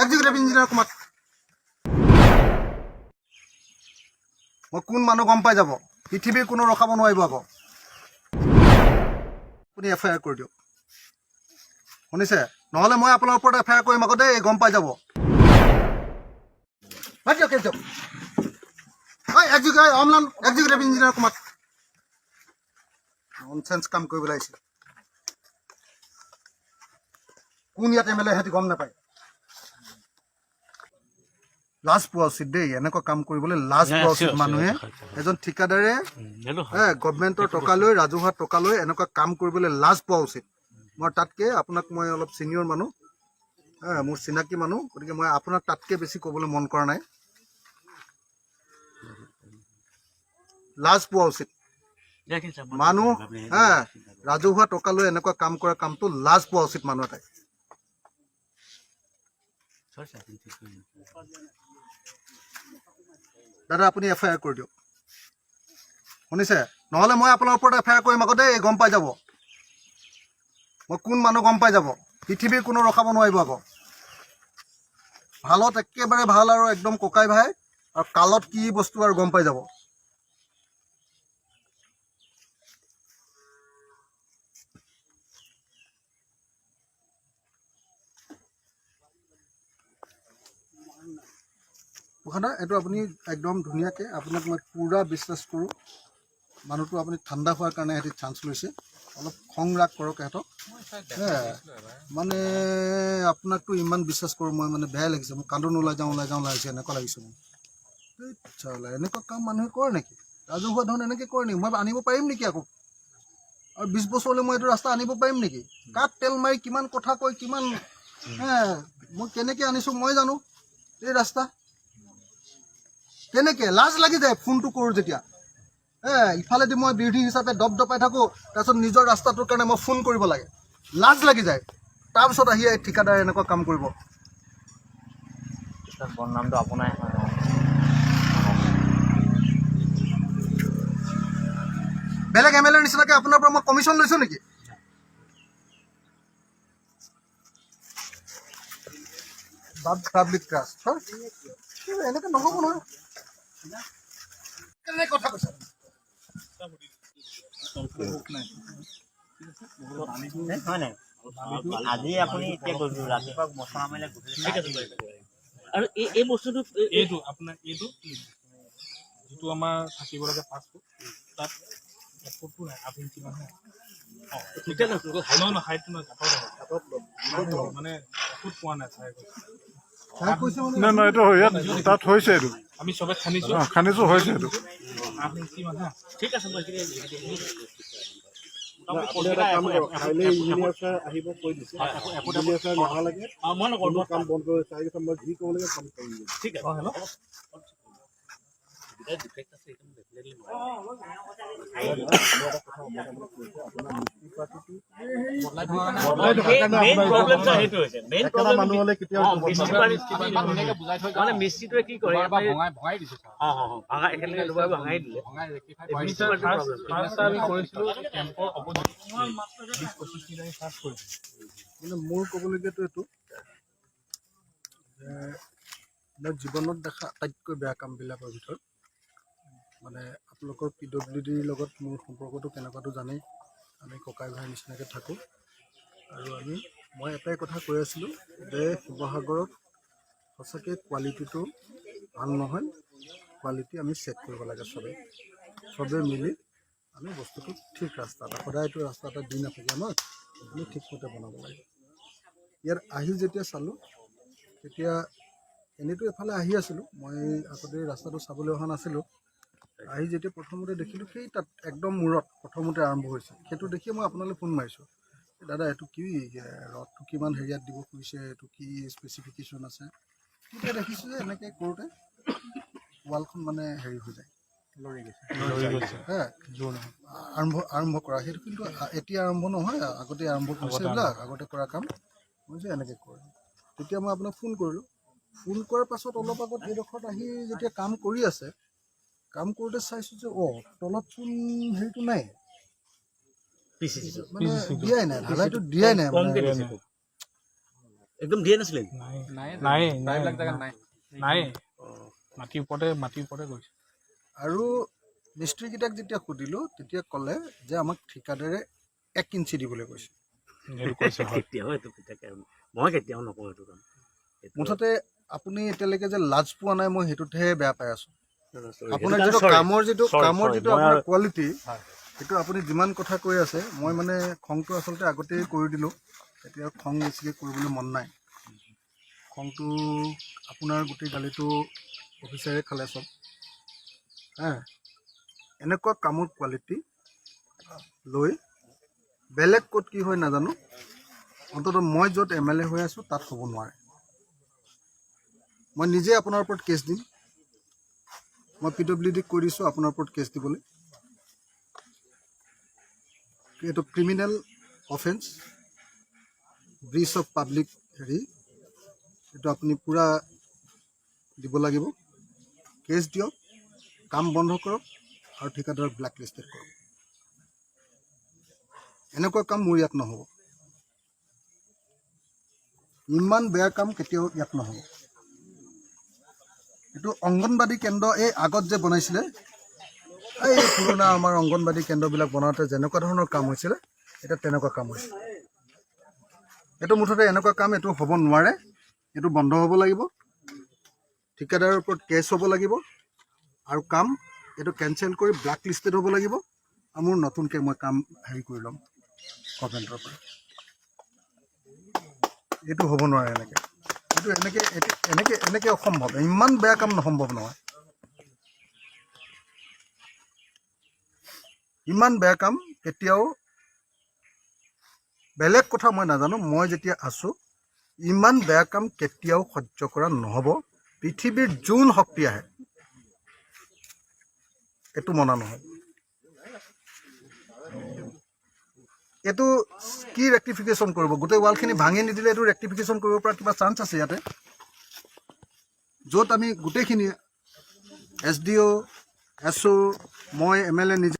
Executive engineer Kumar মই কোন মানুহ গম পাই যাব পৃথিৱীৰ কোনো ৰখাব নোৱাৰিব আকৌ আপুনি এফআইআৰ কৰি দিয়ক শুনিছে নহ'লে মই আপোনাৰ ওপৰত এফআইআৰ কৰিম আকৌ দেই গম পাই যাব এক্সিকিউটিভ ইঞ্জিনিয়াৰ কুমাৰ ননচেন্স কাম কৰিবলৈ আহিছে কোন ইয়াত এম এল এ সিহঁতি গম নাপায় লাজ পোৱা উচিত দেই এনেকুৱা কাম কৰিবলৈ লাজ পোৱা উচিত মানুহে এজন ঠিকাদাৰে গভৰ্ণমেণ্টৰ টকা লৈ ৰাজহুৱা টকা লৈ এনেকুৱা কাম কৰিবলৈ লাজ পোৱা উচিত মই তাতকৈ আপোনাক মই অলপ ছিনিয়ৰ মানুহ মোৰ চিনাকি মানুহ গতিকে মই আপোনাক তাতকৈ বেছি ক'বলৈ মন কৰা নাই লাজ পোৱা উচিত মানুহ ৰাজহুৱা টকা লৈ এনেকুৱা কাম কৰা কামটো লাজ পোৱা উচিত মানুহ এটাই দাদা আপুনি এফআইআৰ কৰি দিয়ক শুনিছে নহ'লে মই আপোনাৰ ওপৰত এফআইআৰ কৰিম আকৌ দেই গম পাই যাব মই কোন মানুহ গম পাই যাব পৃথিৱীৰ কোনো ৰখাব নোৱাৰিব আকৌ ভালত একেবাৰে ভাল আৰু একদম ককাই ভাই আৰু কালত কি বস্তু আৰু গম পাই যাব এইটো আপুনি একদম ধুনীয়াকৈ আপোনাক মই পূৰা বিশ্বাস কৰোঁ মানুহটো আপুনি ঠাণ্ডা হোৱাৰ কাৰণে সিহঁতি চান্স লৈছে অলপ খং ৰাগ কৰক সিহঁতক মানে আপোনাকতো ইমান বিশ্বাস কৰোঁ মই মানে বেয়া লাগিছে মোৰ কান্দোন ওলাই যাওঁ লাগিছে এনেকুৱা লাগিছে মোৰ এনেকুৱা কাম মানুহে কৰে নেকি ৰাজহুৱা ধন এনেকৈ কৰে নেকি মই আনিব পাৰিম নেকি আকৌ আৰু 20 বছৰলৈ মই এইটো ৰাস্তা আনিব পাৰিম নেকি কাক তেল মাৰি কিমান কথা কৈ কিমান মই কেনেকৈ আনিছোঁ মই জানো এই ৰাস্তা কেনেকৈ লাজ লাগি যায় ফোনটো কৰোঁ যেতিয়া ইফালেদি মই বিৰোধী হিচাপে দপদপাই থাকোঁ তাৰপিছত নিজৰ ৰাস্তাটোৰ কাৰণে মই ফোন কৰিব লাগে লাজ লাগি যায় তাৰপিছত আহি ঠিকাদাৰে এনেকুৱা কাম কৰিব বদনামটো আপোনাৰ বেলেগ এম এল এৰ নিচিনাকৈ আপোনাৰ পৰা মই কমিশ্যন লৈছোঁ নেকি পাব্লিক ট্ৰাষ্ট এনেকৈ নহ'ব নহয় কেনে কথা কৈছে আজি আপুনি এতিয়া ৰাতিপুৱা মছলা মাৰিলে আৰু এই বস্তুটো এইটো আপোনাৰ এইটো যিটো আমাৰ থাকিব লাগে ফাষ্টফুড তাত এফুটটো নাই হাফ ইঞ্চি মানে হাইটটো নহয় মানে এফুট পোৱা নাই নাই এইটো ইয়াত তাত হৈছে এইটো আমি চবে খান্দিছোঁ খান্দিছোঁ হৈছে এইটো হাফ ইঞ্চি মানে ঠিক আছে মই আহিব কৈ দিছে নহালৈকে মই নকৰোঁ কাম বন্ধ কৰি মই যি ক'ব লাগে কাম কৰিম ঠিক আছে হেল্ল' মিস্ত্ৰীটোৱে কি কৰে ভঙাই দিছে ভঙাই দিলে আমি কৰিছিলোঁ কেম্পৰ অপজিট 20-25 কিলোমিটাৰ চাৰ্জ কৰিছোঁ মানে মোৰ ক'বলগীয়াটো এইটো যে মই জীৱনত দেখা আটাইতকৈ বেয়া কামবিলাকৰ ভিতৰত মানে আপোনালোকৰ PWDৰ লগত মোৰ সম্পৰ্কটো কেনেকুৱাটো জানেই আমি ককাই ভাই নিচিনাকৈ থাকোঁ আৰু মই এটাই কথা কৈ আছিলোঁ যে শিৱসাগৰত সঁচাকৈ কোৱালিটিটো ভাল নহয় কোৱালিটি আমি চেক কৰিব লাগে চবেই মিলি আমি বস্তুটো ঠিক ৰাস্তা এটা সদায়টো ৰাস্তা এটা দি নাথাকে আমাক আমি ঠিকমতে বনাব লাগে ইয়াত আহি যেতিয়া চালোঁ তেতিয়া এনেইতো এফালে আহি আছিলোঁ মই আগতে ৰাস্তাটো চাবলৈ অহা নাছিলোঁ আহি যেতিয়া প্ৰথমতে দেখিলোঁ সেই তাত একদম মূৰত প্ৰথমতে আৰম্ভ হৈছে সেইটো দেখিয়ে মই আপোনালৈ ফোন মাৰিছোঁ দাদা এইটো কি ৰডটো কিমান হেৰিয়াত দিব খুজিছে এইটো কি স্পেচিফিকেশ্যন আছে তেতিয়া দেখিছোঁ যে এনেকৈ কৰোঁতে ৱালখন মানে হেৰি হৈ যায় লৰি গৈছে আৰম্ভ কৰা সেইটো কিন্তু এতিয়া আৰম্ভ নহয় আগতে আৰম্ভ কৰিছে এইবিলাক আগতে কৰা কাম মই যে এনেকৈ কৰিম তেতিয়া মই আপোনাক ফোন কৰিলোঁ ফোন কৰাৰ পাছত অলপ আগত এইডোখৰত আহি যেতিয়া কাম কৰি আছে কাম কৰোঁতে চাইছোঁ যে তলতচোন হেৰিটো নাই পিচিচিটো মানে দিয়াই নাই, ঢালাইটো দিয়াই নাই মানে। কমকে দিছে খুব। একদম দিয়ে নাছিলে নেকি? নাই প্ৰায়বিলাক জেগাত নাই মাটিৰ ওপৰতে গৈছে। আৰু মিস্ত্ৰীকেইটাক যেতিয়া সুধিলোঁ তেতিয়া ক'লে যে আমাক ঠিকাদাৰে 1 ইঞ্চি দিবলৈ কৈছে। সেইটো কৈছে হয়। কেতিয়াও এইটো মই কেতিয়াও নকওঁ এইটো কাম। মুঠতে আপুনি এতিয়ালৈকে যে লাজ পোৱা নাই, মই সেইটোতহে বেয়া পাই আছোঁ। আপোনাৰ সেইটো যিটো কাৰণে কামৰ যিটো sorry, আপোনাৰ মই- কোৱালিটি, সেইটো আপুনি যিমান কথা কৈ আছে, মই মানে খংটো আচলতে আগতেই কৰি দিলোঁ। এতিয়া খং বেছিকৈ কৰিবলৈ মন নাই। খংটো আপোনাৰ গোটেই গালিটো অফিচাৰে খালে চব। এনেকুৱা কামৰ কোৱালিটি লৈ বেলেগ ক'ত কি হয় নাজানো, অন্ততঃ মই য'ত MLA হৈ আছোঁ তাত হ'ব নোৱাৰে। মই নিজে আপোনাৰ ওপৰত কেছ দিম। মই PWDক কৈ দিছোঁ আপোনাৰ ওপৰত কেছ দিবলৈ। এইটো criminal offence, breach of public এইটো আপুনি পূৰা দিব লাগিব। কেছ দিয়ক, কাম বন্ধ কৰক আৰু ঠিকাদাৰক ব্লেক লিষ্টেড কৰক। এনেকুৱা কাম মোৰ ইয়াত নহ'ব। ইমান বেয়া কাম কেতিয়াও ইয়াত নহ'ব। এইটো অংগনবাদী কেন্দ্ৰ এই আগত যে বনাইছিলে, এই পুৰণা আমাৰ অংগনবাদী কেন্দ্ৰবিলাক বনাওঁতে যেনেকুৱা ধৰণৰ কাম হৈছিলে, এতিয়া তেনেকুৱা কাম হৈছে। এইটো মুঠতে এনেকুৱা কাম এইটো হ'ব নোৱাৰে। এইটো বন্ধ হ'ব লাগিব। ঠিকাদাৰৰ ওপৰত কেছ হ'ব লাগিব আৰু কাম এইটো কেঞ্চেল কৰি ব্লেক লিষ্টেড হ'ব লাগিব। আৰু মোৰ নতুনকৈ মই কাম কৰি ল'ম গভৰ্ণমেণ্টৰ পৰা। এইটো হ'ব নোৱাৰে এনেকৈ। এইটো এনেকৈ অসম্ভৱ। ইমান বেয়া কাম সম্ভৱ নহয়। ইমান বেয়া কাম কেতিয়াও, বেলেগ কথা মই নাজানো, মই যেতিয়া আছোঁ ইমান বেয়া কাম কেতিয়াও সহ্য কৰা নহ'ব। পৃথিৱীৰ যোন শক্তি আহে এইটো মনা নহয়। এইটো কি ৰেক্টিফিকেশ্যন কৰিব? গোটেই ৱালখিনি ভাঙি নিদিলে এইটো ৰেক্টিফিকেশ্যন কৰিব পৰা কিবা চান্স আছে ইয়াতে? য'ত আমি গোটেইখিনি SDO, SO, মই MLA নিজে